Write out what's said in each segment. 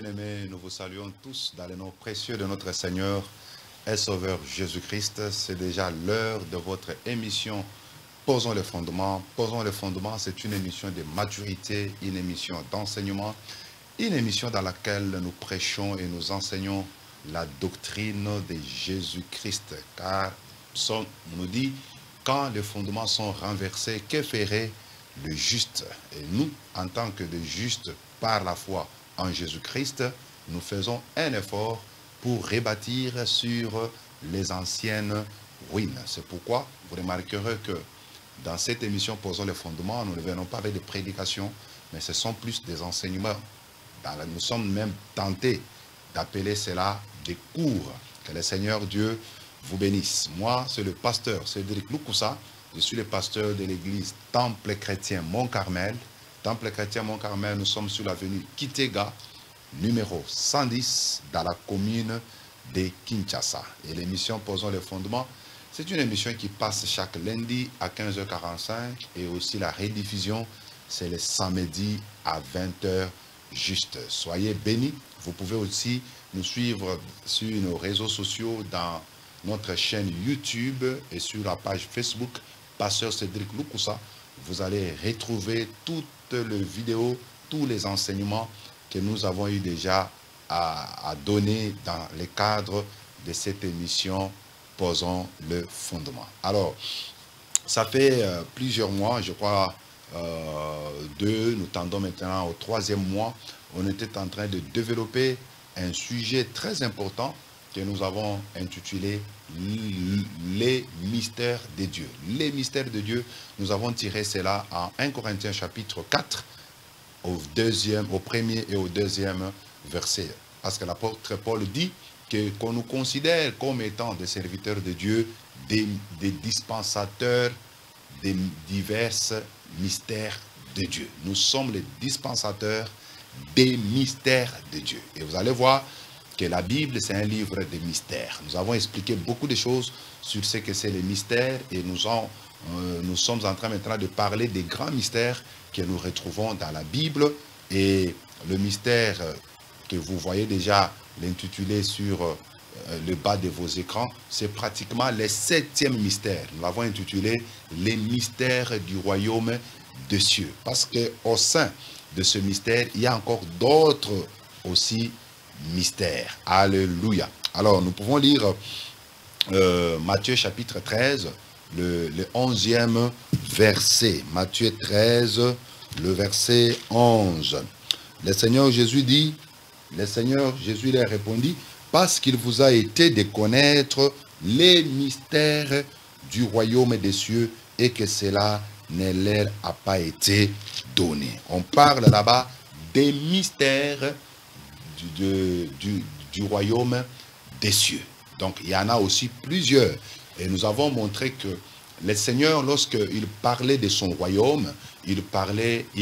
bien-aimés, nous vous saluons tous dans le nom précieux de notre Seigneur et Sauveur Jésus-Christ. C'est déjà l'heure de votre émission Posons les fondements. Posons les fondements, c'est une émission de maturité, une émission d'enseignement, une émission dans laquelle nous prêchons et nous enseignons la doctrine de Jésus-Christ. Car on nous dit, quand les fondements sont renversés, que ferait le juste? Et nous, en tant que des justes par la foi en Jésus-Christ, nous faisons un effort pour rebâtir sur les anciennes ruines. C'est pourquoi vous remarquerez que dans cette émission Posons les fondements, nous ne venons pas avec des prédications, mais ce sont plus des enseignements. Nous sommes même tentés d'appeler cela des cours. Que le Seigneur Dieu vous bénisse. Moi, c'est le pasteur Cédric Lukusa. Je suis le pasteur de l'église Temple Chrétien Mont-Carmel. Temple Chrétien Mont-Carmel, nous sommes sur l'avenue Kitega, numéro 110, dans la commune de Kinshasa. Et l'émission Posons les fondements, c'est une émission qui passe chaque lundi à 15h45 et aussi la rediffusion, c'est le samedi à 20h juste. Soyez bénis. Vous pouvez aussi nous suivre sur nos réseaux sociaux dans notre chaîne YouTube et sur la page Facebook Pasteur Cédric Lukusa. Vous allez retrouver toutes les vidéos, tous les enseignements que nous avons eu déjà à donner dans le cadre de cette émission Posons le fondement. Alors, ça fait plusieurs mois, je crois nous tendons maintenant au 3e mois. On était en train de développer un sujet très important que nous avons intitulé les mystères de Dieu. Les mystères de Dieu, nous avons tiré cela en 1 Corinthiens chapitre 4, au premier et au deuxième verset. Parce que l'apôtre Paul dit qu'on nous considère comme étant des serviteurs de Dieu, des dispensateurs des divers mystères de Dieu. Nous sommes les dispensateurs des mystères de Dieu. Et vous allez voir que la Bible, c'est un livre de mystères. Nous avons expliqué beaucoup de choses sur ce que c'est les mystères et nous sommes en train maintenant de parler des grands mystères que nous retrouvons dans la Bible. Et le mystère que vous voyez déjà l'intitulé sur le bas de vos écrans, c'est pratiquement le 7e mystère. Nous l'avons intitulé les mystères du royaume des cieux. Parce qu'au sein de ce mystère, il y a encore d'autres aussi mystères. Alléluia. Alors, nous pouvons lire Matthieu chapitre 13, le 11e verset. Matthieu 13, le verset 11. Le Seigneur Jésus dit, le Seigneur Jésus leur répondit, parce qu'il vous a été de connaître les mystères du royaume des cieux et que cela ne leur a pas été donné. On parle là-bas des mystères du royaume des cieux. Donc, il y en a aussi plusieurs. Et nous avons montré que le Seigneur, lorsqu'il parlait de son royaume, il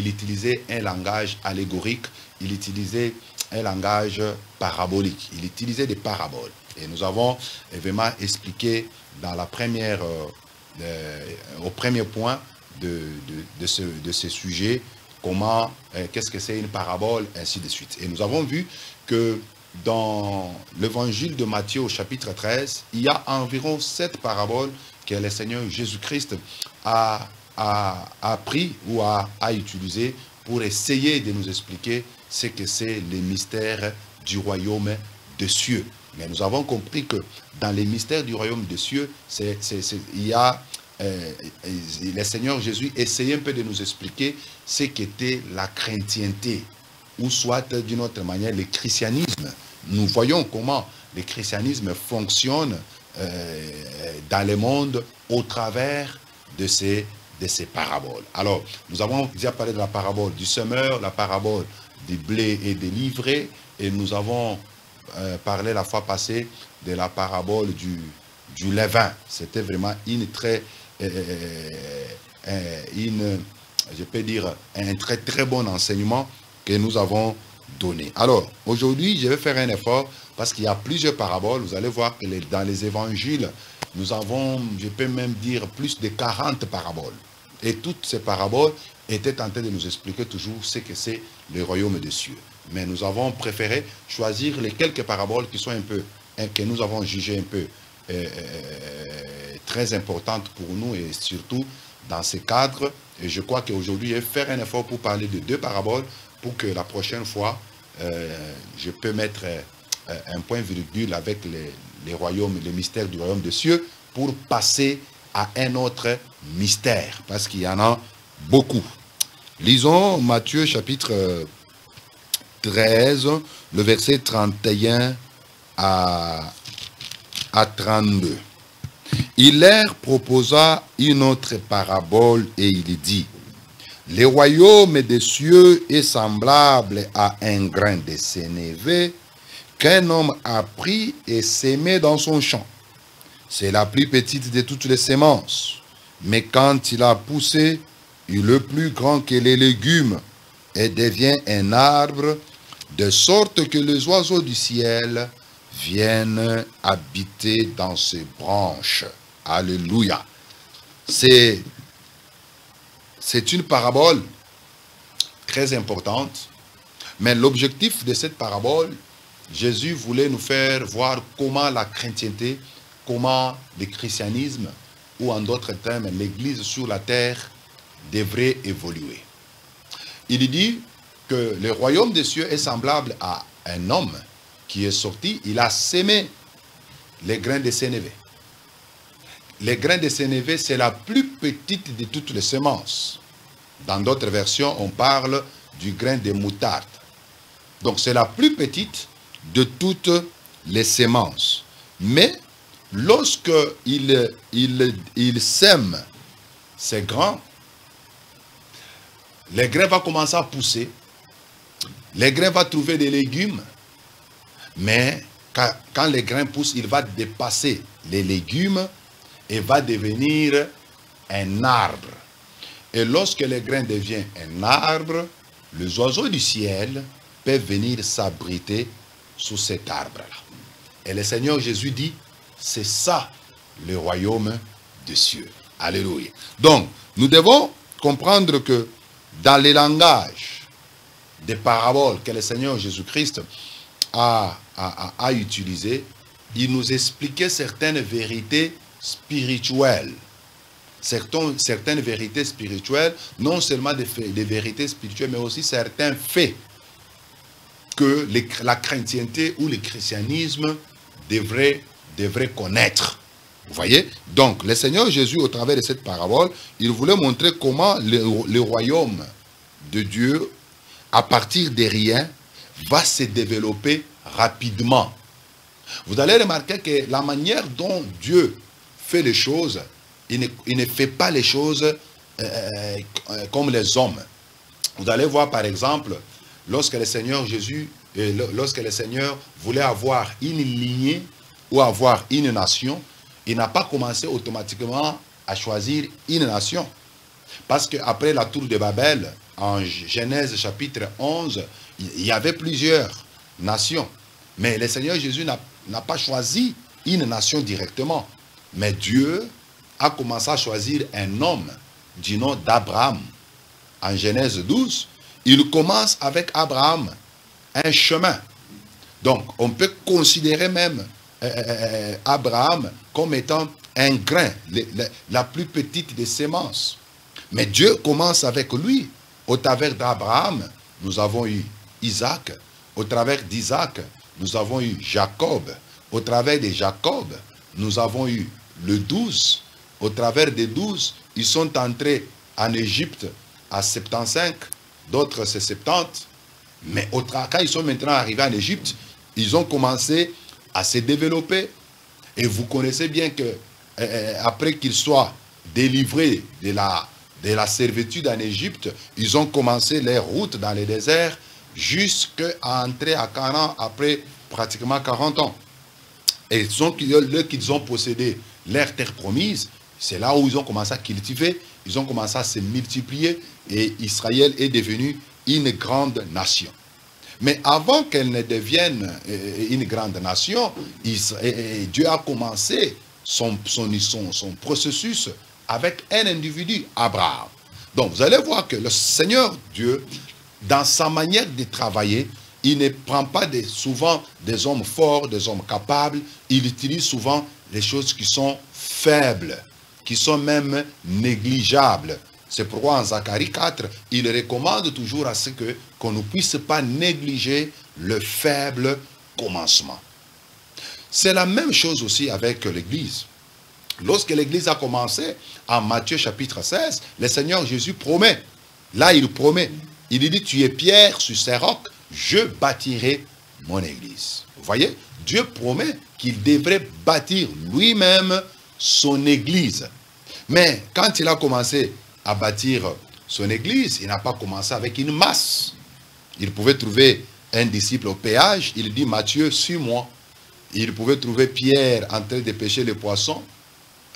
utilisait un langage allégorique, il utilisait un langage parabolique. Il utilisait des paraboles. Et nous avons vraiment expliqué dans la au premier point de ce sujet, qu'est-ce que c'est une parabole, ainsi de suite. Et nous avons vu que dans l'évangile de Matthieu au chapitre 13, il y a environ 7 paraboles que le Seigneur Jésus-Christ a pris ou a utilisé pour essayer de nous expliquer ce que c'est les mystères du royaume des cieux. Mais nous avons compris que dans les mystères du royaume des cieux, le Seigneur Jésus essayait un peu de nous expliquer ce qu'était la chrétienté, ou soit d'une autre manière le christianisme. Nous voyons comment le christianisme fonctionne dans le monde au travers de ces paraboles. Alors, nous avons déjà parlé de la parabole du semeur, la parabole du blé et des livrées, et nous avons parlé la fois passée de la parabole du levain. C'était vraiment je peux dire, un très très bon enseignement que nous avons donné. Alors, aujourd'hui, je vais faire un effort parce qu'il y a plusieurs paraboles. Vous allez voir que dans les évangiles, nous avons, je peux même dire, plus de 40 paraboles. Et toutes ces paraboles étaient tentées de nous expliquer toujours ce que c'est le royaume des cieux. mais nous avons préféré choisir les quelques paraboles qui sont un peu, que nous avons jugées un peu très importantes pour nous, et surtout dans ces cadres. Et je crois qu'aujourd'hui, je vais faire un effort pour parler de 2 paraboles, pour que la prochaine fois, je peux mettre un point virgule avec les royaumes, les mystères du royaume des cieux, pour passer à un autre mystère, parce qu'il y en a beaucoup. Lisons Matthieu chapitre 13, le verset 31 à 32. Il leur proposa une autre parabole et il dit: le royaume des cieux est semblable à un grain de sénévé qu'un homme a pris et sémé dans son champ. C'est la plus petite de toutes les semences, mais quand il a poussé, il est plus grand que les légumes et devient un arbre, de sorte que les oiseaux du ciel viennent habiter dans ses branches. Alléluia. C'est une parabole très importante, mais l'objectif de cette parabole, Jésus voulait nous faire voir comment la chrétienté, comment le christianisme, ou en d'autres termes, l'Église sur la terre devrait évoluer. Il dit que le royaume des cieux est semblable à un homme qui est sorti, il a sémé les grains de sénévé. Les grains de sénévé, c'est la plus petite de toutes les semences. Dans d'autres versions, on parle du grain de moutarde. Donc, c'est la plus petite de toutes les semences. Mais, lorsque il sème ces grains, les grains vont commencer à pousser. Les grains vont trouver des légumes. Mais, quand les grains poussent, il va dépasser les légumes et va devenir un arbre. Et lorsque le grain devient un arbre, les oiseaux du ciel peuvent venir s'abriter sous cet arbre-là. Et le Seigneur Jésus dit, c'est ça le royaume des cieux. Alléluia. Donc, nous devons comprendre que dans les langages des paraboles que le Seigneur Jésus-Christ a utilisées, il nous expliquait certaines vérités spirituelles. Certaines vérités spirituelles, non seulement des vérités spirituelles, mais aussi certains faits que la chrétienté ou le christianisme devrait connaître. Vous voyez? Donc, le Seigneur Jésus, au travers de cette parabole, il voulait montrer comment le royaume de Dieu, à partir de rien, va se développer rapidement. Vous allez remarquer que la manière dont Dieu fait les choses, il ne fait pas les choses comme les hommes. Vous allez voir par exemple, lorsque le Seigneur Jésus, lorsque le Seigneur voulait avoir une lignée ou avoir une nation, il n'a pas commencé automatiquement à choisir une nation. Parce qu'après la tour de Babel, en Genèse chapitre 11, il y avait plusieurs nations. Mais le Seigneur Jésus n'a pas choisi une nation directement. Mais Dieu a commencé à choisir un homme du nom d'Abraham. En Genèse 12, il commence avec Abraham un chemin. Donc, on peut considérer même Abraham comme étant un grain, la plus petite des semences. Mais Dieu commence avec lui. Au travers d'Abraham, nous avons eu Isaac. Au travers d'Isaac, nous avons eu Jacob. Au travers de Jacob, nous avons eu le 12. Au travers des 12, ils sont entrés en Égypte à 75, d'autres c'est 70. Mais quand ils sont maintenant arrivés en Égypte, ils ont commencé à se développer. Et vous connaissez bien que après qu'ils soient délivrés de la servitude en Égypte, ils ont commencé leur route dans le désert jusqu'à entrer à Canaan après pratiquement 40 ans. Et là qu'ils ont possédé leur terre promise, c'est là où ils ont commencé à cultiver, ils ont commencé à se multiplier et Israël est devenu une grande nation. Mais avant qu'elle ne devienne une grande nation, Dieu a commencé son processus avec un individu, Abraham. Donc vous allez voir que le Seigneur Dieu, dans sa manière de travailler, il ne prend pas souvent des hommes forts, des hommes capables. Il utilise souvent les choses qui sont faibles, qui sont même négligeables. C'est pourquoi en Zacharie 4, il recommande toujours à ce qu'on ne puisse pas négliger le faible commencement. C'est la même chose aussi avec l'Église. Lorsque l'Église a commencé, en Matthieu chapitre 16, le Seigneur Jésus promet. Là, il promet. Il dit, tu es pierre sur ces rocs, je bâtirai mon Église. Vous voyez, Dieu promet qu'il devrait bâtir lui-même son Église. Mais quand il a commencé à bâtir son Église, il n'a pas commencé avec une masse. Il pouvait trouver un disciple au péage, il dit, Matthieu, suis-moi. Il pouvait trouver Pierre en train de pêcher les poissons.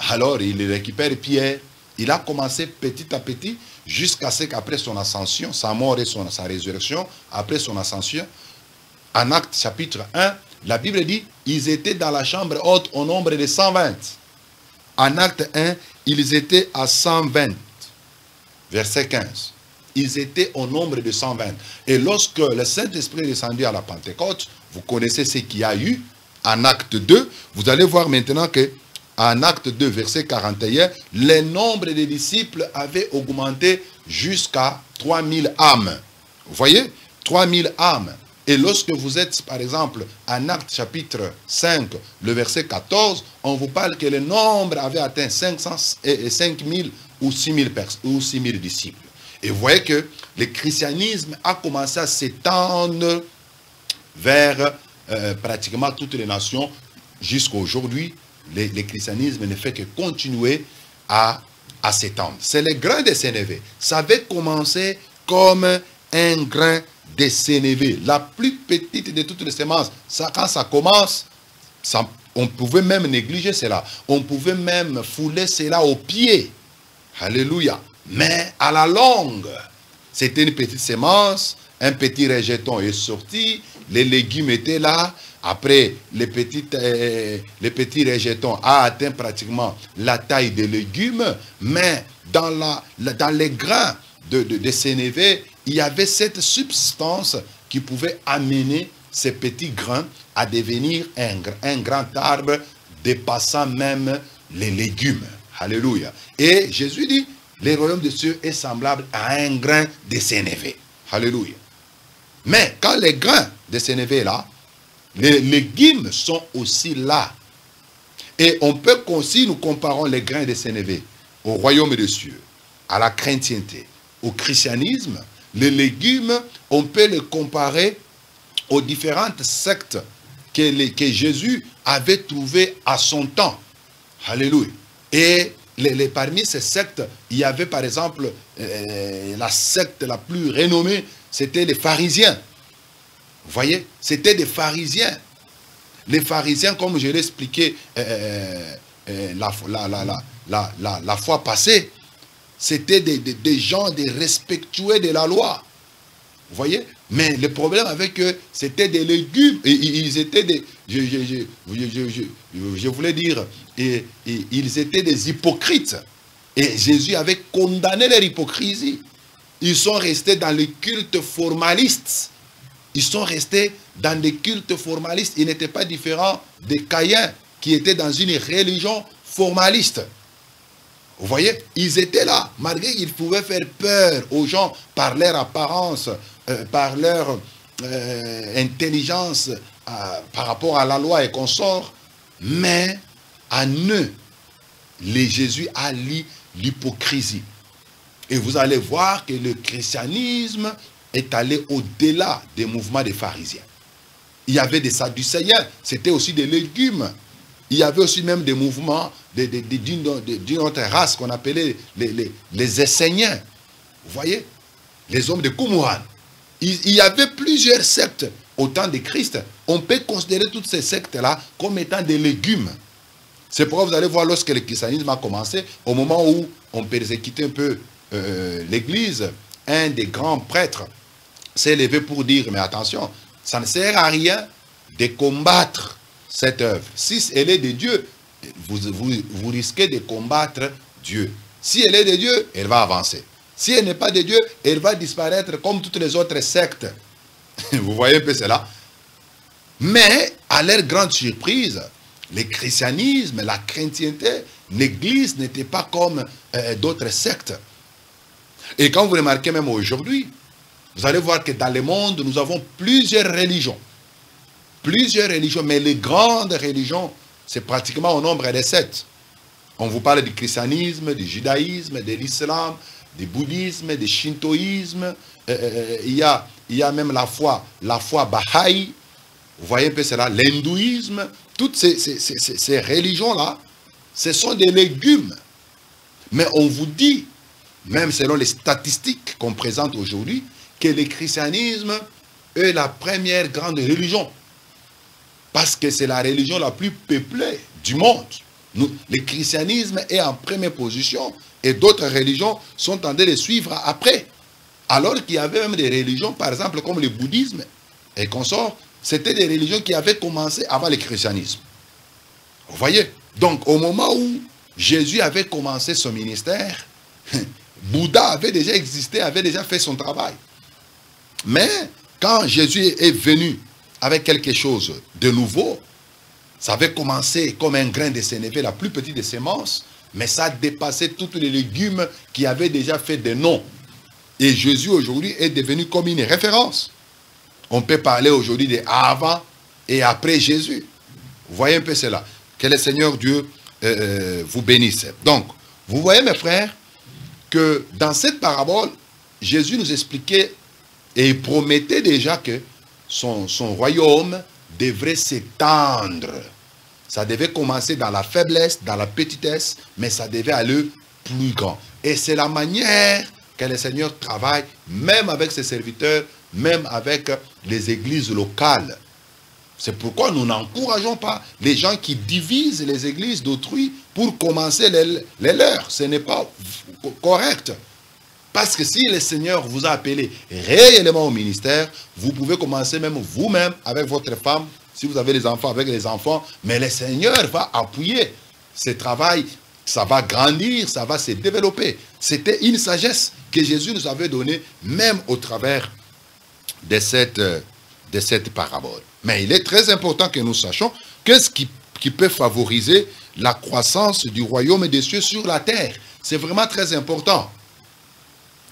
Alors, il récupère Pierre. Il a commencé petit à petit jusqu'à ce qu'après son ascension, sa mort et sa résurrection, après son ascension, en Actes chapitre 1, la Bible dit, ils étaient dans la chambre haute au nombre de 120. En Acte 1, ils étaient à 120. Verset 15. Ils étaient au nombre de 120. Et lorsque le Saint-Esprit est descendu à la Pentecôte, vous connaissez ce qu'il y a eu. En Acte 2, vous allez voir maintenant que en Acte 2, verset 41, le nombre des disciples avait augmenté jusqu'à 3000 âmes. Vous voyez? 3000 âmes. Et lorsque vous êtes, par exemple, en Acte chapitre 5, le verset 14, on vous parle que le nombre avait atteint 5000 ou 6000 disciples. Et vous voyez que le christianisme a commencé à s'étendre vers pratiquement toutes les nations. Jusqu'à aujourd'hui, le christianisme ne fait que continuer à s'étendre. C'est le grain de sénévé. Ça avait commencé comme un grain de sénévé, la plus petite de toutes les semences. Quand ça commence, on pouvait même négliger cela. On pouvait même fouler cela aux pieds. Alléluia. Mais à la longue, c'était une petite semence, un petit rejeton est sorti, les légumes étaient là. Après, les petits rejetons a atteint pratiquement la taille des légumes, mais dans les grains de sénévé, il y avait cette substance qui pouvait amener ces petits grains à devenir un grand arbre dépassant même les légumes. Alléluia. Et Jésus dit, le royaume de Dieu est semblable à un grain de sénévé. Alléluia. Mais quand les grains de sénévé là, les légumes sont aussi là. Et on peut, si nous comparons les grains de sénévé au royaume de Dieu, à la chrétienté, au christianisme, les légumes, on peut les comparer aux différentes sectes que Jésus avait trouvées à son temps. Alléluia. Et parmi ces sectes, il y avait par exemple la secte la plus renommée, c'était les pharisiens. Vous voyez, c'était des pharisiens. Les pharisiens, comme je l'ai expliqué la fois passée, c'était des gens, des respectueux de la loi. Vous voyez? Mais le problème avec eux, c'était des légumes. Et ils étaient des... Je voulais dire, ils étaient des hypocrites. Et Jésus avait condamné leur hypocrisie. Ils sont restés dans les cultes formalistes. Ils sont restés dans des cultes formalistes. Ils n'étaient pas différents des Caïens qui étaient dans une religion formaliste. Vous voyez, ils étaient là, malgré qu'ils pouvaient faire peur aux gens par leur apparence, par leur intelligence par rapport à la loi et consorts. Mais en eux, Jésus a lié l'hypocrisie. Et vous allez voir que le christianisme est allé au-delà des mouvements des pharisiens. Il y avait des sadducéens, c'était aussi des légumes. Il y avait aussi même des mouvements d'une autre race qu'on appelait les Esséniens. Vous voyez? Les hommes de Qumran. Il y avait plusieurs sectes au temps de Christ. On peut considérer toutes ces sectes-là comme étant des légumes. C'est pourquoi vous allez voir lorsque le christianisme a commencé, au moment où on persécutait un peu l'Église, un des grands prêtres s'est levé pour dire, mais attention, ça ne sert à rien de combattre cette œuvre. Si elle est de Dieu, vous risquez de combattre Dieu. Si elle est de Dieu, elle va avancer. Si elle n'est pas de Dieu, elle va disparaître comme toutes les autres sectes. Vous voyez un peu cela. Mais, à leur grande surprise, le christianisme, la chrétienté, l'église n'était pas comme d'autres sectes. Et quand vous remarquez même aujourd'hui, vous allez voir que dans le monde, nous avons plusieurs religions. Plusieurs religions, mais les grandes religions, c'est pratiquement au nombre de 7. On vous parle du christianisme, du judaïsme, de l'islam, du bouddhisme, du shintoïsme. Il y a même la foi Baha'i. Vous voyez un peu cela, l'hindouisme. Toutes ces religions-là, ce sont des légumes. Mais on vous dit, même selon les statistiques qu'on présente aujourd'hui, que le christianisme est la première grande religion. Parce que c'est la religion la plus peuplée du monde. Le christianisme est en première position et d'autres religions sont en train de suivre après. Alors qu'il y avait même des religions, par exemple, comme le bouddhisme et consorts, c'était des religions qui avaient commencé avant le christianisme. Vous voyez? Donc, au moment où Jésus avait commencé son ministère, Bouddha avait déjà existé, avait déjà fait son travail. Mais, quand Jésus est venu avec quelque chose de nouveau, ça avait commencé comme un grain de sénévé, la plus petite des semences, mais ça a dépassé tous les légumes qui avaient déjà fait des noms. Et Jésus aujourd'hui est devenu comme une référence. On peut parler aujourd'hui de avant et après Jésus. Vous voyez un peu cela. Que le Seigneur Dieu vous bénisse. Donc, vous voyez mes frères, que dans cette parabole, Jésus nous expliquait et il promettait déjà que son royaume devrait s'étendre. Ça devait commencer dans la faiblesse, dans la petitesse, mais ça devait aller plus grand. Et c'est la manière que le Seigneur travaille, même avec ses serviteurs, même avec les églises locales. C'est pourquoi nous n'encourageons pas les gens qui divisent les églises d'autrui pour commencer les leurs. Ce n'est pas correct. Parce que si le Seigneur vous a appelé réellement au ministère, vous pouvez commencer même vous-même avec votre femme, si vous avez les enfants, avec les enfants, mais le Seigneur va appuyer ce travail, ça va grandir, ça va se développer. C'était une sagesse que Jésus nous avait donnée, même au travers de cette parabole. Mais il est très important que nous sachions qu'est-ce qui peut favoriser la croissance du royaume des cieux sur la terre. C'est vraiment très important.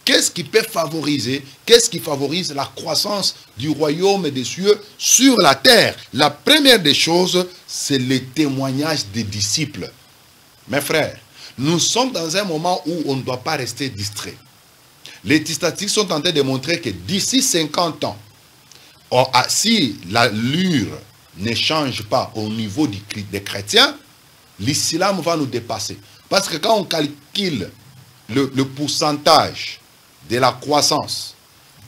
Qu'est-ce qui peut favoriser, qu'est-ce qui favorise la croissance du royaume des cieux sur la terre? La première des choses, c'est le témoignage des disciples. Mes frères, nous sommes dans un moment où on ne doit pas rester distrait. Les statistiques sont en train de montrer que d'ici 50 ans, si l'allure ne change pas au niveau des chrétiens, l'islam va nous dépasser. Parce que quand on calcule le pourcentage de la croissance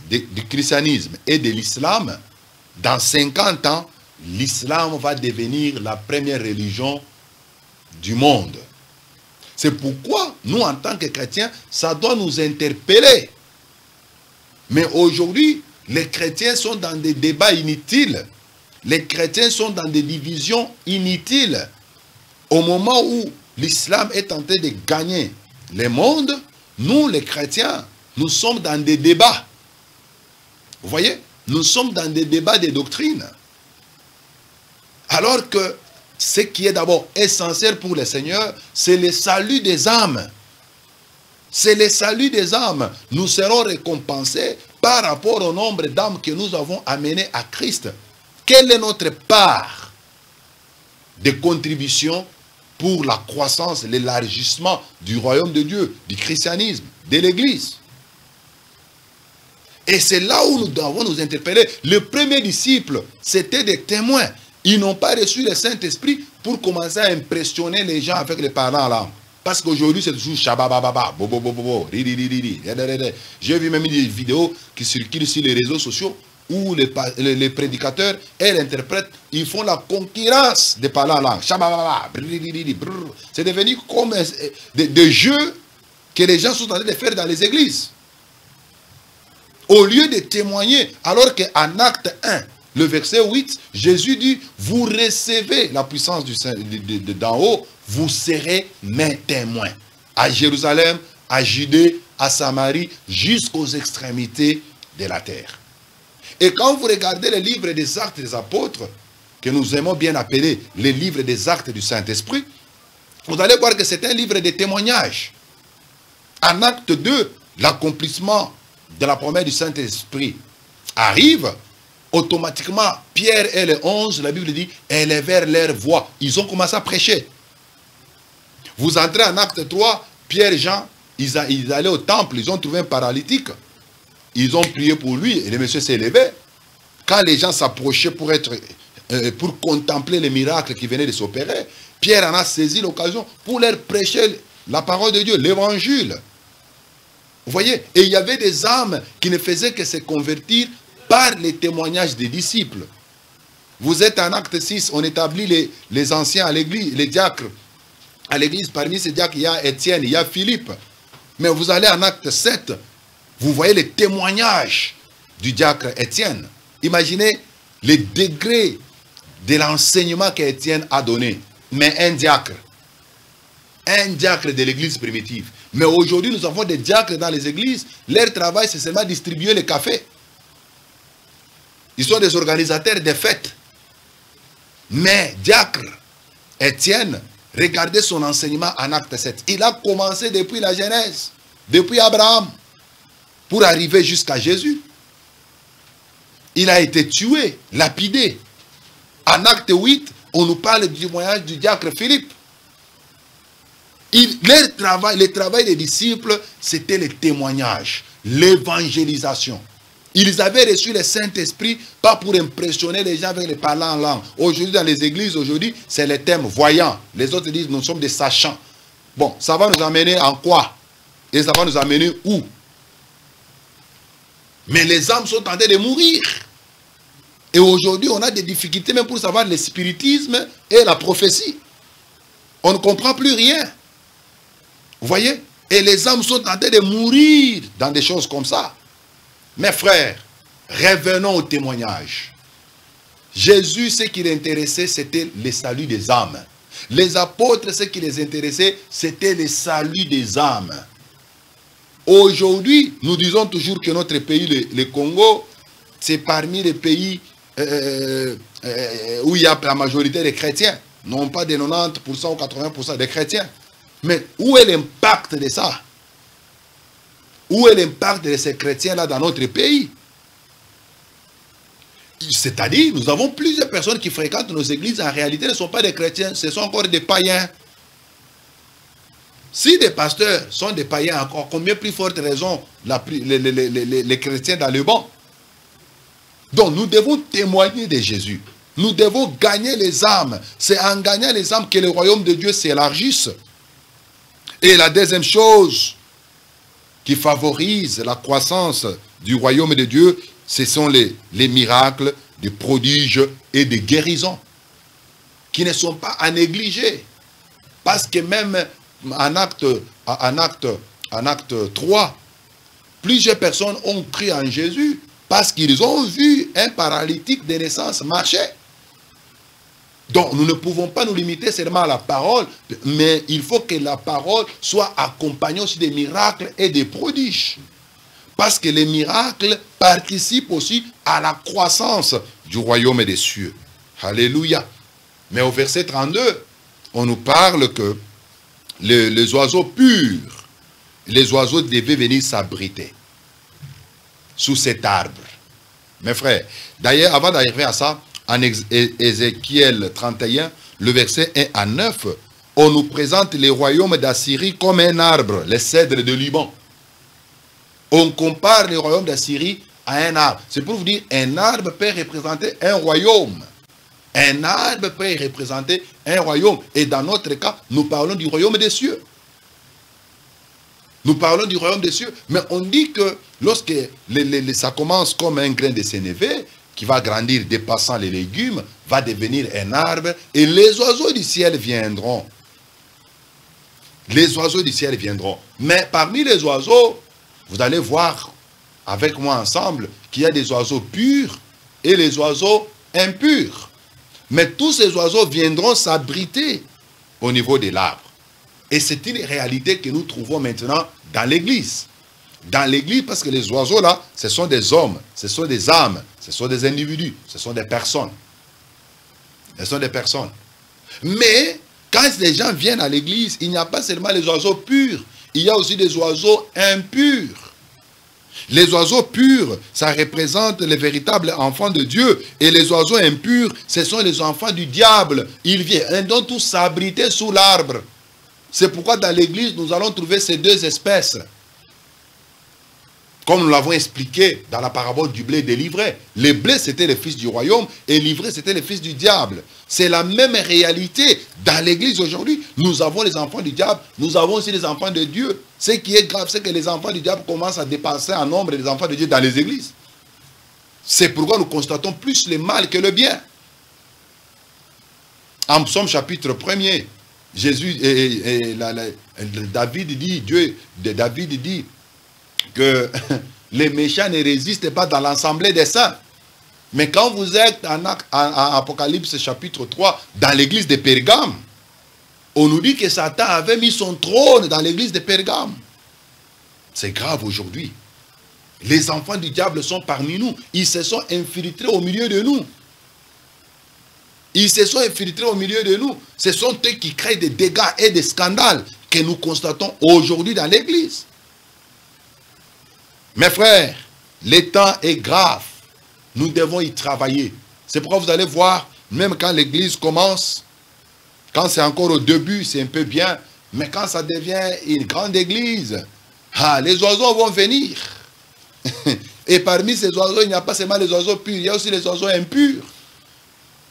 du christianisme et de l'islam, dans 50 ans, l'islam va devenir la première religion du monde. C'est pourquoi, nous, en tant que chrétiens, ça doit nous interpeller. Mais aujourd'hui, les chrétiens sont dans des débats inutiles. Les chrétiens sont dans des divisions inutiles. Au moment où l'islam est en train de gagner le monde, nous, les chrétiens, nous sommes dans des débats. Vous voyez? Nous sommes dans des débats de doctrine. Alors que ce qui est d'abord essentiel pour le Seigneur, c'est le salut des âmes. C'est le salut des âmes. Nous serons récompensés par rapport au nombre d'âmes que nous avons amenées à Christ. Quelle est notre part de contribution pour la croissance, l'élargissement du royaume de Dieu, du christianisme, de l'Église? Et c'est là où nous devons nous interpeller. Le premier disciple, c'était des témoins. Ils n'ont pas reçu le Saint-Esprit pour commencer à impressionner les gens avec les parents en langue. Parce qu'aujourd'hui, c'est toujours shabababa, bobo, bobo, ri. J'ai vu même des vidéos qui circulent sur les réseaux sociaux où les prédicateurs et les interprètes, ils font la concurrence des parler en langue. Shabababa, c'est devenu comme des jeux que les gens sont en train de faire dans les églises. Au lieu de témoigner, alors qu'en acte 1, le verset 8, Jésus dit, vous recevez la puissance d'en haut, vous serez mes témoins. À Jérusalem, à Judée, à Samarie, jusqu'aux extrémités de la terre. Et quand vous regardez les livres des Actes des Apôtres, que nous aimons bien appeler les livres des Actes du Saint-Esprit, vous allez voir que c'est un livre de témoignages. En acte 2, l'accomplissement de la promesse du Saint-Esprit arrive. Automatiquement, Pierre et les 11, la Bible dit, élevèrent leur voix. Ils ont commencé à prêcher. Vous entrez en acte 3, Pierre et Jean, ils allaient au temple, ils ont trouvé un paralytique. Ils ont prié pour lui et le monsieur s'est élevé. Quand les gens s'approchaient pour contempler les miracles qui venaient de s'opérer, Pierre en a saisi l'occasion pour leur prêcher la parole de Dieu, l'évangile. Vous voyez? Et il y avait des âmes qui ne faisaient que se convertir par les témoignages des disciples. Vous êtes en acte 6, on établit les anciens à l'église, les diacres. À l'église, parmi ces diacres, il y a Étienne, il y a Philippe. Mais vous allez en acte 7, vous voyez les témoignages du diacre Étienne. Imaginez les degrés de l'enseignement qu'Étienne a donné. Mais un diacre de l'église primitive. Mais aujourd'hui, nous avons des diacres dans les églises. Leur travail, c'est seulement distribuer les cafés. Ils sont des organisateurs de fêtes. Mais diacre Étienne, regardez son enseignement en acte 7. Il a commencé depuis la Genèse, depuis Abraham, pour arriver jusqu'à Jésus. Il a été tué, lapidé. En acte 8, on nous parle du témoignage du diacre Philippe. Le travail des disciples, c'était le témoignage, l'évangélisation. Ils avaient reçu le Saint-Esprit, pas pour impressionner les gens avec les parlants en langue. Aujourd'hui, dans les églises, c'est le thème voyant. Les autres disent, nous sommes des sachants. Bon, ça va nous amener en quoi? Et ça va nous amener où? Mais les âmes sont en train de mourir. Et aujourd'hui, on a des difficultés même pour savoir le spiritisme et la prophétie. On ne comprend plus rien. Vous voyez? Et les âmes sont en train de mourir dans des choses comme ça. Mes frères, revenons au témoignage. Jésus, ce qui l'intéressait, c'était le salut des âmes. Les apôtres, ce qui les intéressait, c'était le salut des âmes. Aujourd'hui, nous disons toujours que notre pays, le Congo, c'est parmi les pays où il y a la majorité des chrétiens. Non pas des 90% ou 80% des chrétiens. Mais où est l'impact de ça? Où est l'impact de ces chrétiens-là dans notre pays? C'est-à-dire, nous avons plusieurs personnes qui fréquentent nos églises, en réalité ne sont pas des chrétiens, ce sont encore des païens. Si des pasteurs sont des païens, encore combien plus forte raison les chrétiens dans le bon? Donc nous devons témoigner de Jésus. Nous devons gagner les âmes. C'est en gagnant les âmes que le royaume de Dieu s'élargisse. Et la deuxième chose qui favorise la croissance du royaume de Dieu, ce sont les miracles, des prodiges et des guérisons, qui ne sont pas à négliger. Parce que même en acte 3, plusieurs personnes ont cru en Jésus parce qu'ils ont vu un paralytique de naissance marcher. Donc, nous ne pouvons pas nous limiter seulement à la parole, mais il faut que la parole soit accompagnée aussi des miracles et des prodiges. Parce que les miracles participent aussi à la croissance du royaume des cieux. Alléluia. Mais au verset 32, on nous parle que les oiseaux purs, les oiseaux devaient venir s'abriter sous cet arbre. Mes frères, d'ailleurs, avant d'arriver à ça, en Ézéchiel 31, le verset 1 à 9, on nous présente les royaumes d'Assyrie comme un arbre, les cèdres de Liban. On compare les royaumes d'Assyrie à un arbre. C'est pour vous dire, un arbre peut représenter un royaume. Un arbre peut représenter un royaume. Et dans notre cas, nous parlons du royaume des cieux. Nous parlons du royaume des cieux. Mais on dit que lorsque ça commence comme un grain de sénévé, qui va grandir dépassant les légumes, va devenir un arbre, et les oiseaux du ciel viendront. Les oiseaux du ciel viendront. Mais parmi les oiseaux, vous allez voir avec moi ensemble qu'il y a des oiseaux purs et les oiseaux impurs. Mais tous ces oiseaux viendront s'abriter au niveau de l'arbre. Et c'est une réalité que nous trouvons maintenant dans l'église. dans l'église, parce que les oiseaux là, ce sont des hommes, ce sont des âmes, ce sont des individus, ce sont des personnes. Ce sont des personnes. Mais, quand les gens viennent à l'église, il n'y a pas seulement les oiseaux purs, il y a aussi des oiseaux impurs. Les oiseaux purs, ça représente les véritables enfants de Dieu. Et les oiseaux impurs, ce sont les enfants du diable. Ils viennent donc tous s'abriter sous l'arbre. C'est pourquoi dans l'église, nous allons trouver ces deux espèces. Comme nous l'avons expliqué dans la parabole du blé et des livrets. Le blé, c'était le fils du royaume et l'ivraie, c'était le fils du diable. C'est la même réalité. Dans l'église aujourd'hui, nous avons les enfants du diable, nous avons aussi les enfants de Dieu. Ce qui est grave, c'est que les enfants du diable commencent à dépasser en nombre les enfants de Dieu dans les églises. C'est pourquoi nous constatons plus le mal que le bien. En Psaume chapitre 1er, David dit que les méchants ne résistent pas dans l'assemblée des saints. Mais quand vous êtes en Apocalypse chapitre 3, dans l'église de Pergame, on nous dit que Satan avait mis son trône dans l'église de Pergame. C'est grave aujourd'hui. Les enfants du diable sont parmi nous. Ils se sont infiltrés au milieu de nous. Ils se sont infiltrés au milieu de nous. Ce sont eux qui créent des dégâts et des scandales que nous constatons aujourd'hui dans l'église. Mes frères, le temps est grave. Nous devons y travailler. C'est pourquoi vous allez voir, même quand l'église commence, quand c'est encore au début, c'est un peu bien. Mais quand ça devient une grande église, les oiseaux vont venir. Et parmi ces oiseaux, il n'y a pas seulement les oiseaux purs, il y a aussi les oiseaux impurs.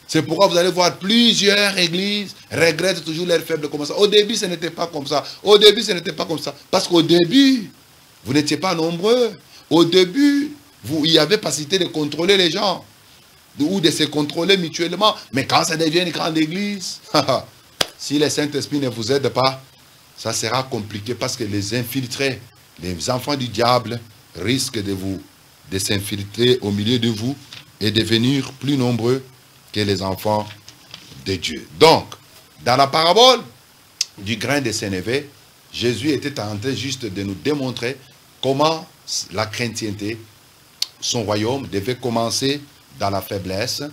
C'est pourquoi vous allez voir plusieurs églises regrettent toujours leur faible commencement. Au début, ce n'était pas comme ça. Au début, ce n'était pas comme ça. Parce qu'au début, vous n'étiez pas nombreux. Au début, il y avait possibilité de contrôler les gens. Ou de se contrôler mutuellement. Mais quand ça devient une grande église, si le Saint-Esprit ne vous aide pas, ça sera compliqué parce que les infiltrés, les enfants du diable, risquent de s'infiltrer au milieu de vous et devenir plus nombreux que les enfants de Dieu. Donc, dans la parabole du grain de sénévé, Jésus était en train juste de nous démontrer comment la chrétienté, son royaume, devait commencer dans la faiblesse,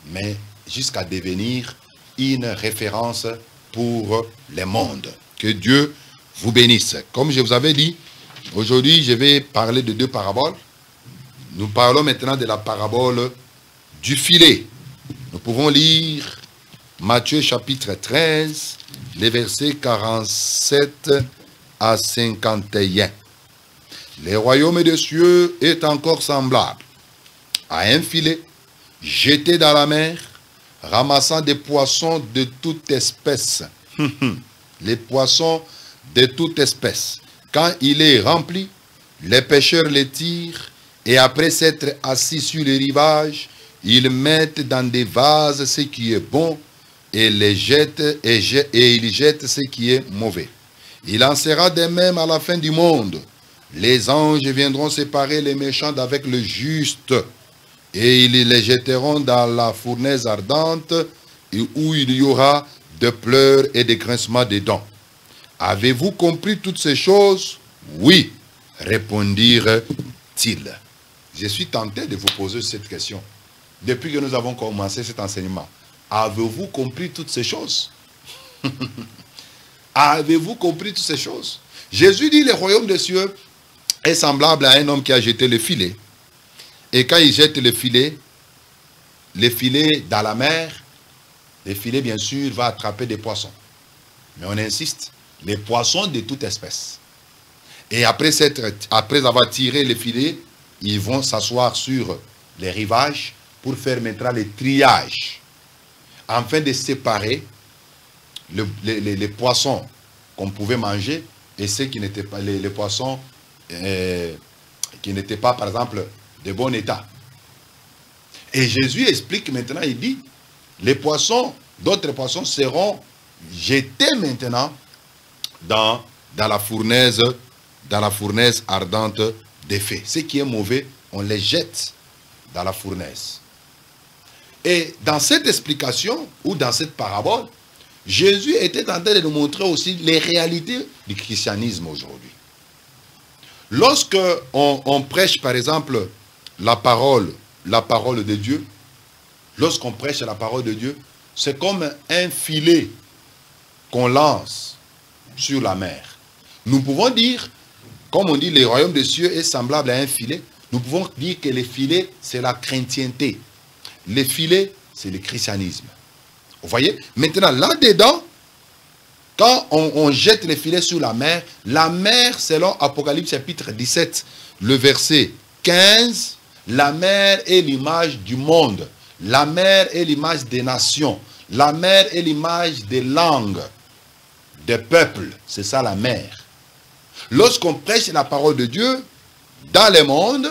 mais jusqu'à devenir une référence pour le monde. Que Dieu vous bénisse. Comme je vous avais dit, aujourd'hui, je vais parler de deux paraboles. Nous parlons maintenant de la parabole du filet. Nous pouvons lire Matthieu chapitre 13, les versets 47 à 51. Le royaume des cieux est encore semblable à un filet jeté dans la mer, ramassant des poissons de toute espèce. Les poissons de toute espèce. Quand il est rempli, les pêcheurs les tirent et après s'être assis sur les rivages, ils mettent dans des vases ce qui est bon et ils jettent ce qui est mauvais. Il en sera de même à la fin du monde. Les anges viendront séparer les méchants d'avec le juste et ils les jetteront dans la fournaise ardente où il y aura de pleurs et de grincements des dents. Avez-vous compris toutes ces choses? Oui, répondirent-ils. Je suis tenté de vous poser cette question. Depuis que nous avons commencé cet enseignement, avez-vous compris toutes ces choses? Avez-vous compris toutes ces choses? Jésus dit, le royaume des cieux est semblable à un homme qui a jeté le filet. Et quand il jette le filet dans la mer, le filet, bien sûr, va attraper des poissons. Mais on insiste, les poissons de toute espèce. Et après avoir tiré le filet, ils vont s'asseoir sur les rivages pour faire maintenant le triage, afin de séparer les poissons qu'on pouvait manger et ceux qui n'étaient pas, les poissons qui n'étaient pas, par exemple, de bon état. Et Jésus explique maintenant, il dit, les poissons, d'autres poissons seront jetés maintenant dans la fournaise ardente des feux. Ce qui est mauvais, on les jette dans la fournaise. Et dans cette explication, ou dans cette parabole, Jésus était en train de nous montrer aussi les réalités du christianisme aujourd'hui. Lorsque on prêche, par exemple, la parole de Dieu, lorsqu'on prêche la parole de Dieu, c'est comme un filet qu'on lance sur la mer. Nous pouvons dire, comme on dit, le royaume des cieux est semblable à un filet. Nous pouvons dire que le filet, c'est la chrétienté. Le filet, c'est le christianisme. Vous voyez? Maintenant, là-dedans, quand on jette les filets sur la mer, selon Apocalypse chapitre 17, le verset 15, la mer est l'image du monde. La mer est l'image des nations. La mer est l'image des langues, des peuples. C'est ça la mer. Lorsqu'on prêche la parole de Dieu dans le monde,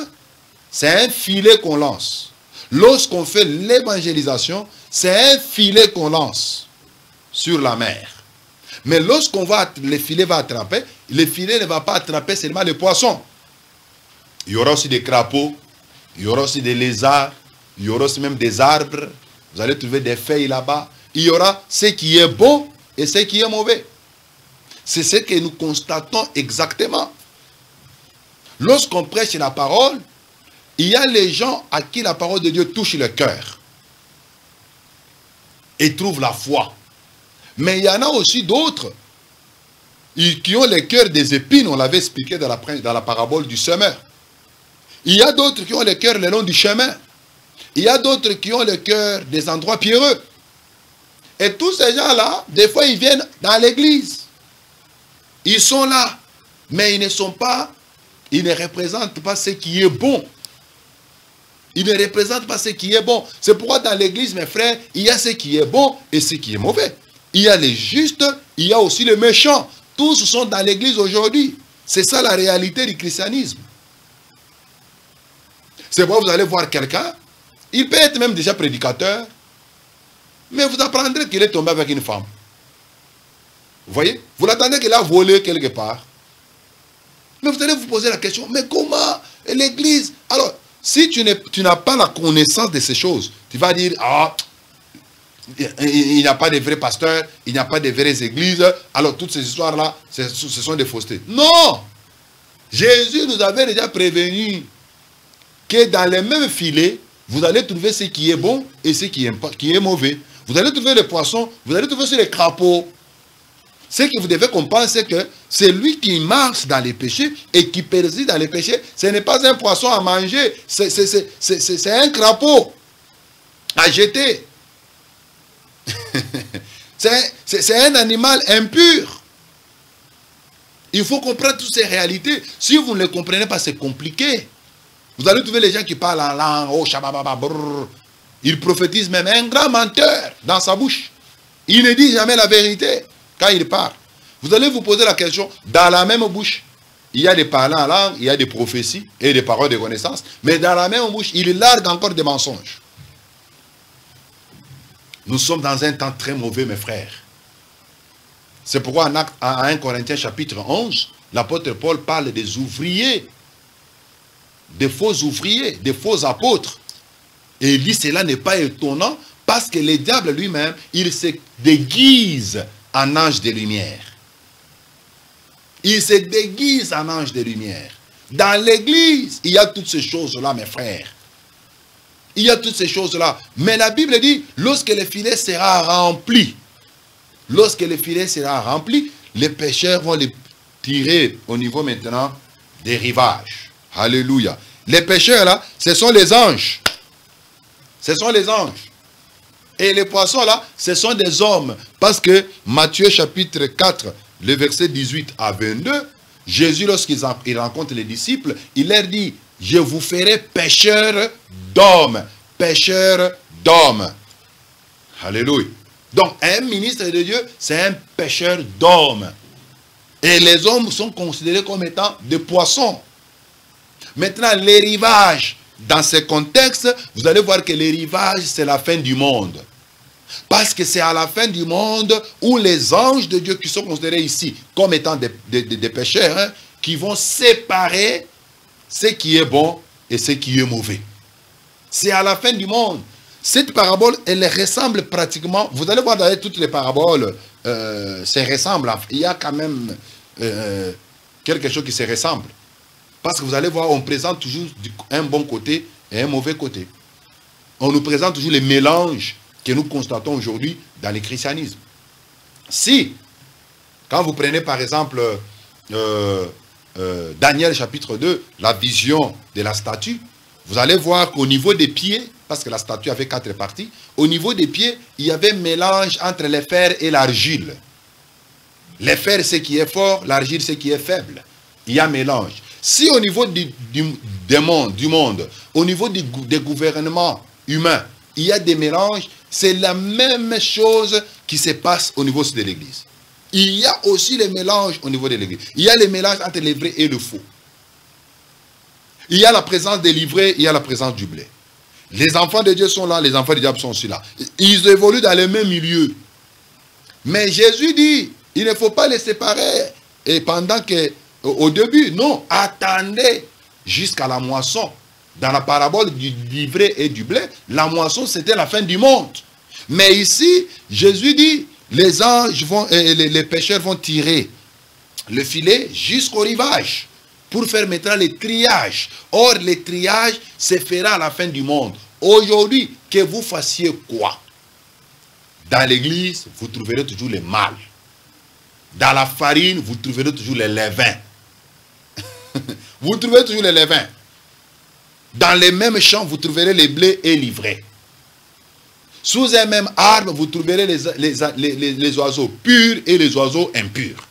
c'est un filet qu'on lance. Lorsqu'on fait l'évangélisation, c'est un filet qu'on lance sur la mer. Mais lorsqu'on va, le filet va attraper, le filet ne va pas attraper seulement les poissons. Il y aura aussi des crapauds, il y aura aussi des lézards, il y aura aussi même des arbres. Vous allez trouver des feuilles là-bas. Il y aura ce qui est bon et ce qui est mauvais. C'est ce que nous constatons exactement. Lorsqu'on prêche la parole, il y a les gens à qui la parole de Dieu touche le cœur et trouvent la foi. Mais il y en a aussi d'autres qui ont le cœur des épines, on l'avait expliqué dans la parabole du semeur. Il y a d'autres qui ont le cœur le long du chemin. Il y a d'autres qui ont le cœur des endroits pierreux. Et tous ces gens-là, des fois, ils viennent dans l'église. Ils sont là, mais ils ne représentent pas ce qui est bon. Ils ne représentent pas ce qui est bon. C'est pourquoi dans l'église, mes frères, il y a ce qui est bon et ce qui est mauvais. Il y a les justes, il y a aussi les méchants. Tous sont dans l'église aujourd'hui. C'est ça la réalité du christianisme. C'est pourquoi vous allez voir quelqu'un, il peut être même déjà prédicateur, mais vous apprendrez qu'il est tombé avec une femme. Vous voyez? Vous l'attendez qu'il a volé quelque part. Mais vous allez vous poser la question, mais comment l'église? Alors, si tu n'as pas la connaissance de ces choses, tu vas dire, ah, il n'y a pas de vrais pasteurs, il n'y a pas de vraies églises, alors toutes ces histoires-là, ce sont des faussetés. Non! Jésus nous avait déjà prévenu que dans les mêmes filets, vous allez trouver ce qui est bon et ce qui est mauvais. Vous allez trouver les poissons, vous allez trouver aussi les crapauds. Ce que vous devez comprendre, c'est que celui qui marche dans les péchés et qui persiste dans les péchés, ce n'est pas un poisson à manger, c'est un crapaud à jeter. C'est un animal impur. Il faut comprendre toutes ces réalités. Si vous ne les comprenez pas, c'est compliqué. Vous allez trouver les gens qui parlent en langue, oh, shabababa, brrr. Il prophétise même, un grand menteur dans sa bouche. Il ne dit jamais la vérité quand il parle. Vous allez vous poser la question, dans la même bouche, il y a des parlants en langue, il y a des prophéties et des paroles de connaissance, mais dans la même bouche, il largue encore des mensonges. Nous sommes dans un temps très mauvais, mes frères. C'est pourquoi en 1 Corinthiens chapitre 11, l'apôtre Paul parle des ouvriers, des faux ouvriers, des faux apôtres. Et il dit cela n'est pas étonnant parce que le diable lui-même, il se déguise en ange de lumière. Il se déguise en ange de lumière. Dans l'église, il y a toutes ces choses-là, mes frères. Il y a toutes ces choses-là. Mais la Bible dit, lorsque le filet sera rempli, les pécheurs vont les tirer au niveau maintenant des rivages. Alléluia. Les pécheurs là, ce sont les anges. Ce sont les anges. Et les poissons là, ce sont des hommes. Parce que Matthieu chapitre 4, le verset 18 à 22, Jésus, lorsqu'il rencontre les disciples, il leur dit, je vous ferai pécheurs d'hommes. Pécheurs d'hommes. Alléluia. Donc, un ministre de Dieu, c'est un pécheur d'hommes. Et les hommes sont considérés comme étant des poissons. Maintenant, les rivages, dans ce contexte, vous allez voir que les rivages, c'est la fin du monde. Parce que c'est à la fin du monde où les anges de Dieu qui sont considérés ici comme étant des pécheurs, hein, qui vont séparer ce qui est bon et ce qui est mauvais. C'est à la fin du monde. Cette parabole, elle ressemble pratiquement, vous allez voir dans toutes les paraboles, se ressemblent. Il y a quand même quelque chose qui se ressemble. Parce que vous allez voir, on présente toujours un bon côté et un mauvais côté. On nous présente toujours les mélanges que nous constatons aujourd'hui dans le christianisme. Si, quand vous prenez par exemple Daniel chapitre 2, la vision de la statue, vous allez voir qu'au niveau des pieds, parce que la statue avait 4 parties, au niveau des pieds, il y avait un mélange entre les fers et l'argile. Les fers, c'est qui est fort, l'argile, c'est qui est faible. Il y a un mélange. Si au niveau du monde, au niveau des gouvernements humains, il y a des mélanges, c'est la même chose qui se passe au niveau de l'Église. Il y a aussi les mélanges au niveau de l'Église. Il y a les mélanges entre les vrais et le faux. Il y a la présence des livrés, il y a la présence du blé. Les enfants de Dieu sont là, les enfants du diable sont aussi là. Ils évoluent dans le même milieu. Mais Jésus dit, il ne faut pas les séparer. Et pendant que, au début, non, attendez jusqu'à la moisson. Dans la parabole du livret et du blé, la moisson, c'était la fin du monde. Mais ici, Jésus dit, les anges vont, les pêcheurs vont tirer le filet jusqu'au rivage pour faire maintenant le triage. Or, le triage se fera à la fin du monde. Aujourd'hui, que vous fassiez quoi? Dans l'église, vous trouverez toujours le mal. Dans la farine, vous trouverez toujours les levains. Vous trouverez toujours les levains. Dans les mêmes champs, vous trouverez les blés et l'ivrée. Sous un même arbre, vous trouverez les oiseaux purs et les oiseaux impurs.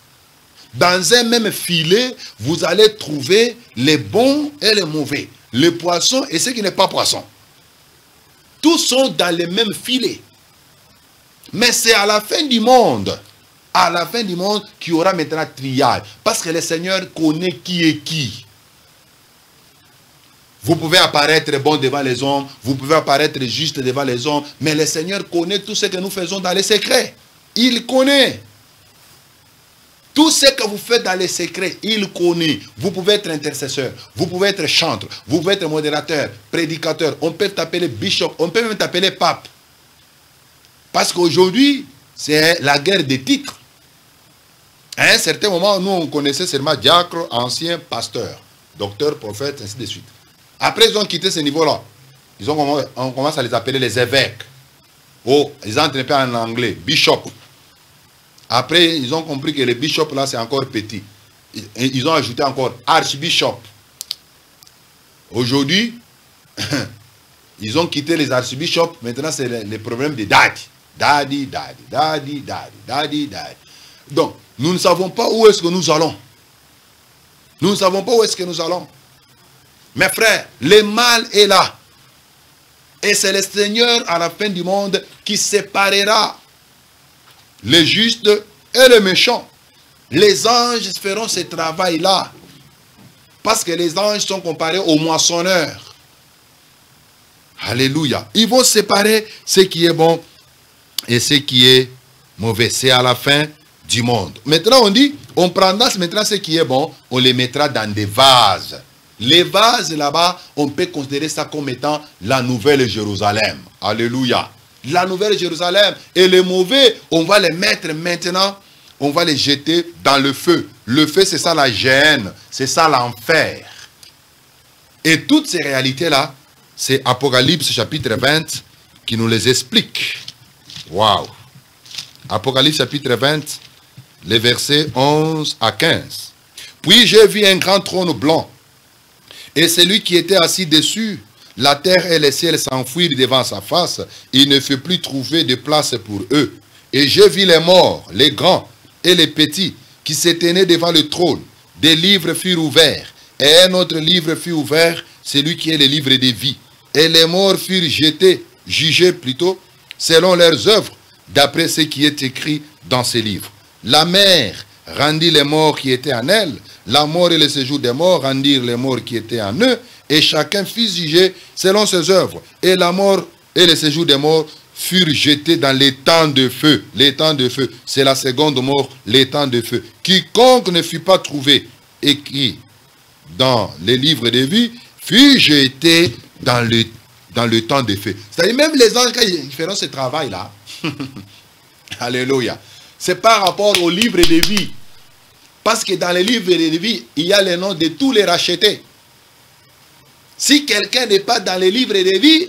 Dans un même filet, vous allez trouver les bons et les mauvais. Les poissons et ce qui n'est pas poisson. Tous sont dans le même filet. Mais c'est à la fin du monde, qu'il y aura maintenant triage. Parce que le Seigneur connaît qui est qui. Vous pouvez apparaître bon devant les hommes, vous pouvez apparaître juste devant les hommes, mais le Seigneur connaît tout ce que nous faisons dans les secrets. Il connaît. Tout ce que vous faites dans les secrets, il connaît. Vous pouvez être intercesseur, vous pouvez être chantre, vous pouvez être modérateur, prédicateur, on peut t'appeler bishop, on peut même t'appeler pape. Parce qu'aujourd'hui, c'est la guerre des titres. À un certain moment, nous, on connaissait seulement diacre, ancien, pasteur, docteur, prophète, ainsi de suite. Après, ils ont quitté ce niveau-là. On commence à les appeler les évêques. Oh, ils entrent pas en anglais, bishop. Après, ils ont compris que les bishops, là, c'est encore petit. Ils ont ajouté encore archbishop. Aujourd'hui, ils ont quitté les archbishops. Maintenant, c'est les problèmes de daddy. Daddy, daddy, daddy, daddy, daddy, daddy. Donc, nous ne savons pas où est-ce que nous allons. Nous ne savons pas où est-ce que nous allons. Mes frères, le mal est là. Et c'est le Seigneur à la fin du monde qui séparera les justes et les méchants. Les anges feront ce travail-là. Parce que les anges sont comparés aux moissonneurs. Alléluia. Ils vont séparer ce qui est bon et ce qui est mauvais. C'est à la fin du monde. Maintenant, on dit, on prendra maintenant ce qui est bon, on les mettra dans des vases. Les vases là-bas, on peut considérer ça comme étant la nouvelle Jérusalem. Alléluia. La nouvelle Jérusalem. Et les mauvais, on va les mettre maintenant, on va les jeter dans le feu. Le feu, c'est ça la gêne, c'est ça l'enfer. Et toutes ces réalités-là, c'est Apocalypse chapitre 20 qui nous les explique. Waouh. Apocalypse chapitre 20, les versets 11 à 15. Puis j'ai vu un grand trône blanc. Et celui qui était assis dessus, la terre et le ciel s'enfuirent devant sa face. Il ne fut plus trouvé de place pour eux. Et j'ai vu les morts, les grands et les petits, qui se tenaient devant le trône. Des livres furent ouverts. Et un autre livre fut ouvert, celui qui est le livre de vie. Et les morts furent jugés plutôt, selon leurs œuvres, d'après ce qui est écrit dans ces livres. La mer rendit les morts qui étaient en elle. La mort et le séjour des morts rendirent les morts qui étaient en eux, et chacun fut jugé selon ses œuvres. Et la mort et le séjour des morts furent jetés dans les temps de feu. Les temps de feu, c'est la seconde mort, les temps de feu. Quiconque ne fut pas trouvé écrit dans les livres de vie, fut jeté dans le temps de feu. C'est-à-dire même les anges, quand ils feront ce travail-là, alléluia, c'est par rapport au livre de vie. Parce que dans les livres de vie, il y a les noms de tous les rachetés. Si quelqu'un n'est pas dans les livres de vie,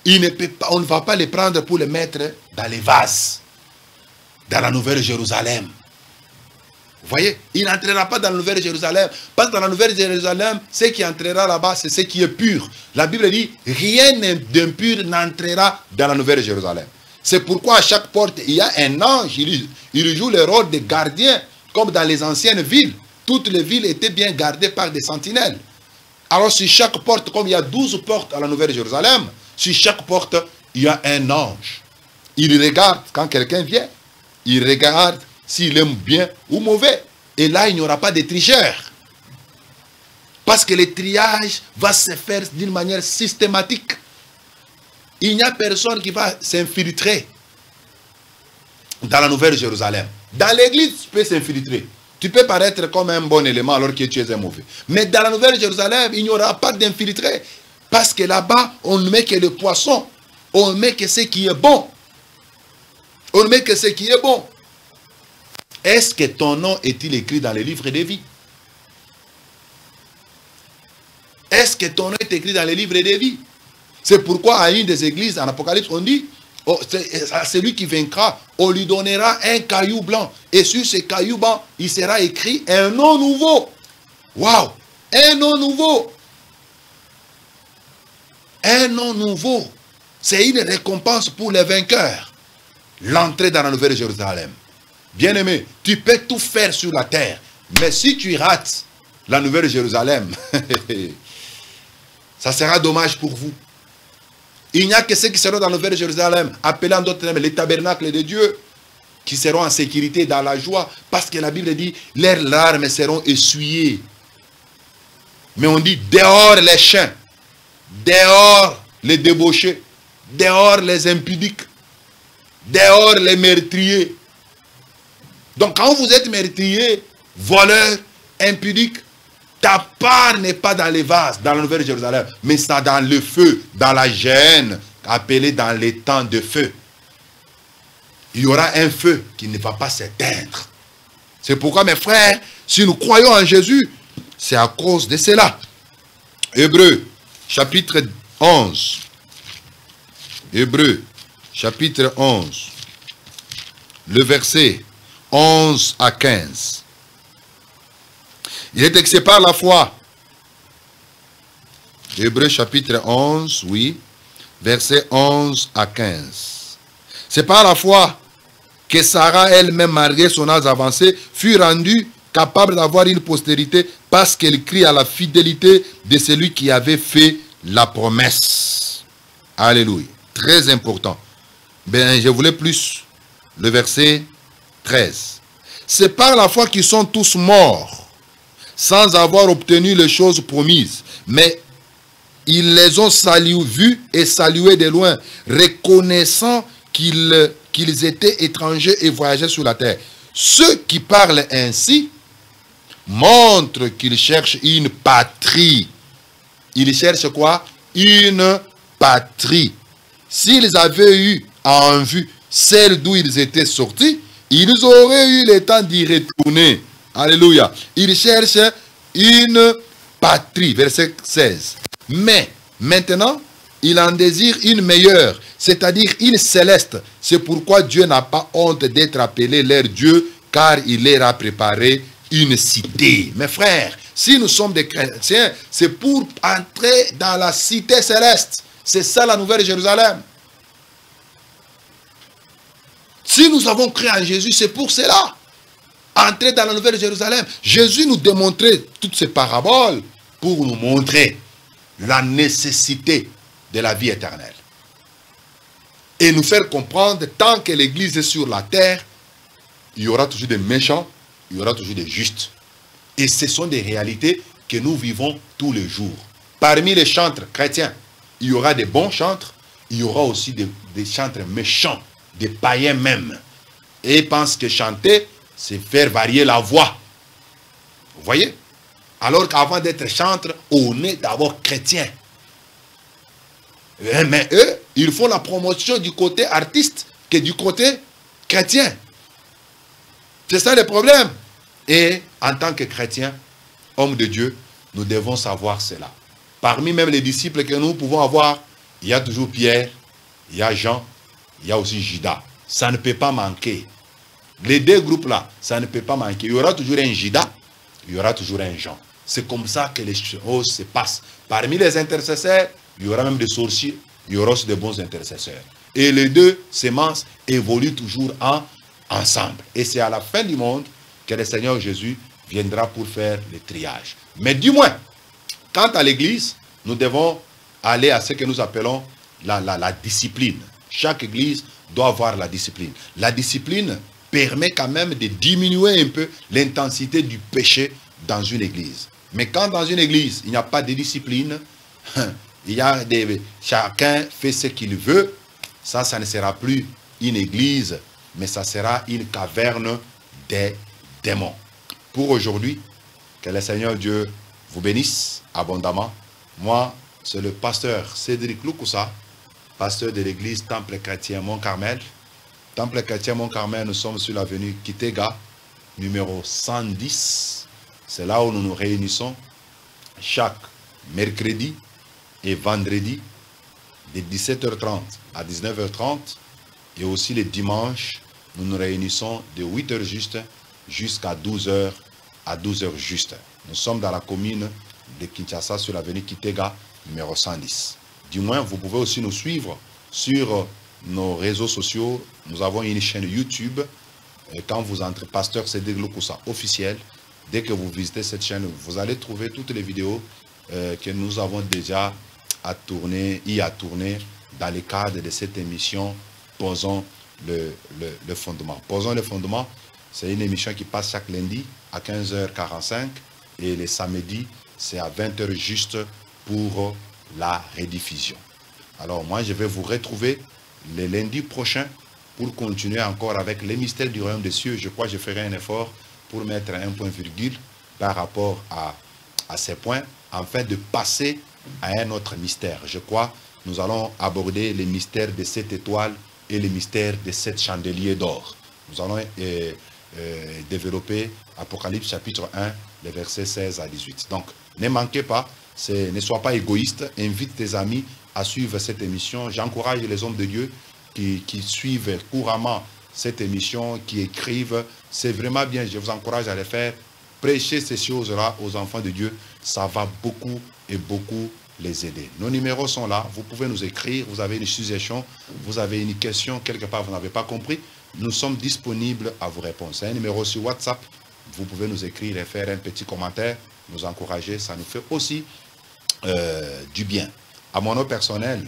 il ne peut pas, on ne va pas les prendre pour les mettre dans les vases, dans la Nouvelle Jérusalem. Vous voyez, il n'entrera pas dans la Nouvelle Jérusalem. Parce que dans la Nouvelle Jérusalem, ce qui entrera là-bas, c'est ce qui est pur. La Bible dit, rien d'impur n'entrera dans la Nouvelle Jérusalem. C'est pourquoi à chaque porte, il y a un ange. Il joue le rôle de gardien, comme dans les anciennes villes. Toutes les villes étaient bien gardées par des sentinelles. Alors sur chaque porte, comme il y a 12 portes à la Nouvelle Jérusalem, sur chaque porte, il y a un ange. Il regarde quand quelqu'un vient. Il regarde s'il aime bien ou mauvais. Et là, il n'y aura pas de tricheurs. Parce que le triage va se faire d'une manière systématique. Il n'y a personne qui va s'infiltrer dans la Nouvelle Jérusalem. Dans l'église, tu peux s'infiltrer. Tu peux paraître comme un bon élément alors que tu es un mauvais. Mais dans la Nouvelle Jérusalem, il n'y aura pas d'infiltré. Parce que là-bas, on ne met que le poisson. On ne met que ce qui est bon. On ne met que ce qui est bon. Est-ce que ton nom est-il écrit dans les livres de vie? Est-ce que ton nom est écrit dans les livres de vie? C'est pourquoi à une des églises, en Apocalypse, on dit, oh, à celui qui vaincra, on lui donnera un caillou blanc. Et sur ce caillou blanc, il sera écrit un nom nouveau. Waouh! Un nom nouveau. Un nom nouveau. C'est une récompense pour les vainqueurs. L'entrée dans la Nouvelle Jérusalem. Bien-aimé, tu peux tout faire sur la terre. Mais si tu rates la Nouvelle Jérusalem, ça sera dommage pour vous. Il n'y a que ceux qui seront dans la Nouvelle Jérusalem, appelés en d'autres termes les tabernacles de Dieu, qui seront en sécurité dans la joie, parce que la Bible dit, leurs larmes seront essuyées. Mais on dit, dehors les chiens, dehors les débauchés, dehors les impudiques, dehors les meurtriers. Donc quand vous êtes meurtrier, voleur, impudique, ta part n'est pas dans les vases, dans la Nouvelle Jérusalem, mais c'est dans le feu, dans la gêne, appelée dans les temps de feu. Il y aura un feu qui ne va pas s'éteindre. C'est pourquoi, mes frères, si nous croyons en Jésus, c'est à cause de cela. Hébreux, chapitre 11. Hébreux, chapitre 11. Le verset 11 à 15. Il est écrit par la foi. Hébreux chapitre 11, oui, verset 11 à 15. C'est par la foi que Sarah elle-même, malgré son âge avancé, fut rendue capable d'avoir une postérité parce qu'elle crie à la fidélité de celui qui avait fait la promesse. Alléluia. Très important. Ben, je voulais plus. Le verset 13. C'est par la foi qu'ils sont tous morts, sans avoir obtenu les choses promises. Mais ils les ont vus et salués de loin, reconnaissant qu'ils étaient étrangers et voyageaient sur la terre. Ceux qui parlent ainsi montrent qu'ils cherchent une patrie. Ils cherchent quoi? Une patrie. S'ils avaient eu en vue celle d'où ils étaient sortis, ils auraient eu le temps d'y retourner. Alléluia. Ils cherchent une patrie. Verset 16. Mais maintenant, ils en désirent une meilleure, c'est-à-dire une céleste. C'est pourquoi Dieu n'a pas honte d'être appelé leur Dieu, car il leur a préparé une cité. Mes frères, si nous sommes des chrétiens, c'est pour entrer dans la cité céleste. C'est ça la Nouvelle Jérusalem. Si nous avons cru en Jésus, c'est pour cela. Entrer dans la Nouvelle Jérusalem. Jésus nous démontrait toutes ces paraboles pour nous montrer la nécessité de la vie éternelle. Et nous faire comprendre, tant que l'Église est sur la terre, il y aura toujours des méchants, il y aura toujours des justes. Et ce sont des réalités que nous vivons tous les jours. Parmi les chantres chrétiens, il y aura des bons chantres, il y aura aussi des chantres méchants, des païens même. Et ils pensent que chanter, c'est faire varier la voix. Vous voyez? Alors qu'avant d'être chantre, on est d'abord chrétien. Mais eux, ils font la promotion du côté artiste que du côté chrétien. C'est ça le problème. Et en tant que chrétiens, hommes de Dieu, nous devons savoir cela. Parmi même les disciples que nous pouvons avoir, il y a toujours Pierre, il y a Jean, il y a aussi Judas. Ça ne peut pas manquer. Les deux groupes-là, ça ne peut pas manquer. Il y aura toujours un Judas, il y aura toujours un Jean. C'est comme ça que les choses se passent. Parmi les intercesseurs, il y aura même des sorciers, il y aura aussi des bons intercesseurs. Et les deux semences évoluent toujours ensemble. Et c'est à la fin du monde que le Seigneur Jésus viendra pour faire le triage. Mais du moins, quant à l'Église, nous devons aller à ce que nous appelons la discipline. Chaque Église doit avoir la discipline. La discipline permet quand même de diminuer un peu l'intensité du péché dans une Église. Mais quand dans une Église, il n'y a pas de discipline, chacun fait ce qu'il veut, ça ne sera plus une Église, mais ça sera une caverne des démons. Pour aujourd'hui, que le Seigneur Dieu vous bénisse abondamment. Moi, c'est le pasteur Cédric Lukusa, pasteur de l'église Temple Chrétien Mont-Carmel. Temple Chrétien Mont-Carmel, nous sommes sur l'avenue Kitega, numéro 110. C'est là où nous nous réunissons chaque mercredi et vendredi de 17h30 à 19h30. Et aussi les dimanches, nous nous réunissons de 8h juste jusqu'à 12h à 12h juste. Nous sommes dans la commune de Kinshasa sur l'avenue Kitega, numéro 110. Du moins, vous pouvez aussi nous suivre sur nos réseaux sociaux. Nous avons une chaîne YouTube. Et quand vous entrez, Pasteur Cédric Lukusa officiel, dès que vous visitez cette chaîne, vous allez trouver toutes les vidéos que nous avons déjà à tourner dans le cadre de cette émission Posons le fondement. Posons le fondement, c'est une émission qui passe chaque lundi à 15h45 et les samedis, c'est à 20h juste pour la rediffusion. Alors moi, je vais vous retrouver le lundi prochain pour continuer encore avec les mystères du royaume des cieux. Je crois que je ferai un effort pour mettre un point virgule par rapport à ces points, afin de passer à un autre mystère. Je crois que nous allons aborder les mystères de 7 étoiles et les mystères de 7 chandeliers d'or. Nous allons développer Apocalypse chapitre 1, les versets 16 à 18. Donc, ne manquez pas, ne sois pas égoïste, invite tes amis à suivre cette émission. J'encourage les hommes de Dieu qui suivent couramment cette émission, qui écrivent. C'est vraiment bien, je vous encourage à le faire. Prêcher ces choses-là aux enfants de Dieu, ça va beaucoup et beaucoup les aider. Nos numéros sont là, vous pouvez nous écrire, vous avez une suggestion, vous avez une question, quelque part vous n'avez pas compris, nous sommes disponibles à vous répondre. C'est un numéro sur WhatsApp, vous pouvez nous écrire et faire un petit commentaire, nous encourager, ça nous fait aussi du bien. À mon nom personnel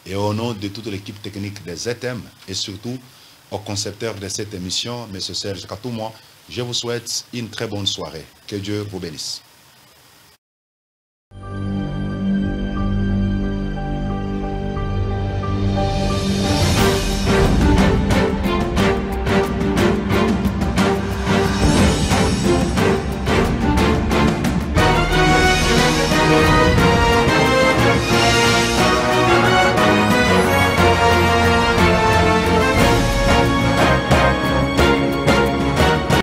et au nom de toute l'équipe technique des ZM et surtout au concepteur de cette émission, M. Serge Katouma, je vous souhaite une très bonne soirée. Que Dieu vous bénisse.